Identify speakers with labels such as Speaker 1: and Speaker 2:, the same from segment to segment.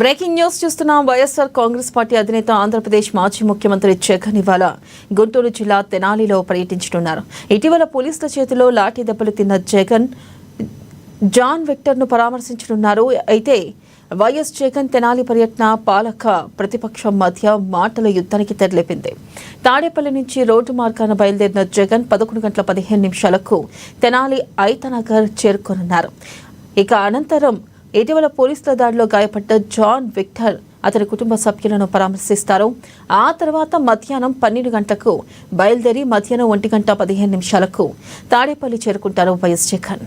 Speaker 1: Breaking news చూస్తున్నాం. YSR Congress party అధినేత ఆంధ్రప్రదేశ్ మాజీ ముఖ్యమంత్రి జగన్ ఇవాళ గుంటూరు జిల్లా తెనాలిలో పర్యటించనున్నారు. ఇటీవల పోలీసుల చేతిలో లాఠీ దెబ్బలు తిన్న జగన్ జాన్ విక్టర్ను పరామర్శించనున్నారు. అయితే వైఎస్ జగన్ తెనాలి పర్యటన పాలక ప్రతిపక్షం మధ్య మాటల యుద్ధానికి తెరలేపింది. తాడేపల్లి నుంచి రోడ్డు మార్గాన బయలుదేరిన జగన్ 11:15 తెనాలి ఐతనగర్ చేరుకోనున్నారు. ఇక అనంతరం ఇటీవల పోలీసుల దాడిలో గాయపడ్డ జాన్ విక్టర్ అతని కుటుంబ సభ్యులను పరామర్శిస్తారు. ఆ తర్వాత మధ్యాహ్నం 12 గంటలకు బయలుదేరి మధ్యాహ్నం 1:15 తాడేపల్లి చేరుకుంటారు వైఎస్ జగన్.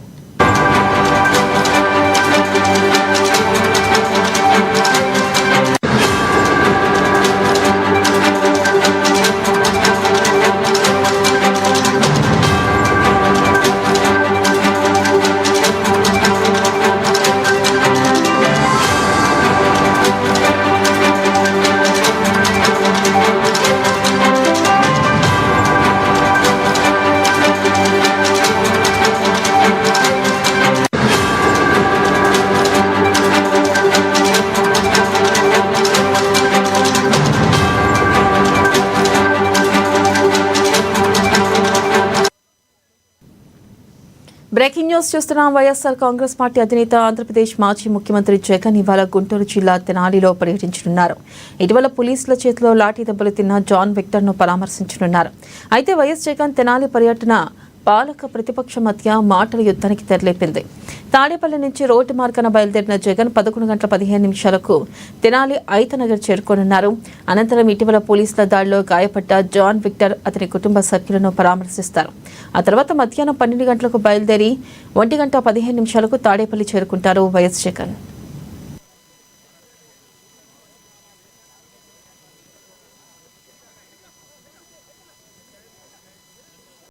Speaker 1: బ్రేకింగ్ న్యూస్ చూస్తున్నాం. వైఎస్ఆర్ కాంగ్రెస్ పార్టీ అధినేత ఆంధ్రప్రదేశ్ మాజీ ముఖ్యమంత్రి జగన్ ఇవాళ గుంటూరు జిల్లా తెనాలిలో పర్యటించనున్నారు. ఇటీవల పోలీసుల చేతిలో లాఠీ దెబ్బలు తిన్న జాన్ విక్టర్ను పరామర్శించనున్నారు. అయితే వైఎస్ జగన్ తెనాలి పర్యటన పాలక ప్రతిపక్ష మధ్య మాటల యుద్ధానికి తెరలేపింది. తాడేపల్లి నుంచి రోడ్డు మార్గాన బయలుదేరిన జగన్ 11:15 తెనాలి ఐతనగర్ చేరుకోనున్నారు. అనంతరం ఇటీవల పోలీసుల దాడిలో గాయపడ్డ జాన్ విక్టర్ అతని కుటుంబ సభ్యులను పరామర్శిస్తారు. ఆ తర్వాత మధ్యాహ్నం 12 గంటలకు బయలుదేరి 1:15 తాడేపల్లి చేరుకుంటారు వైఎస్ జగన్.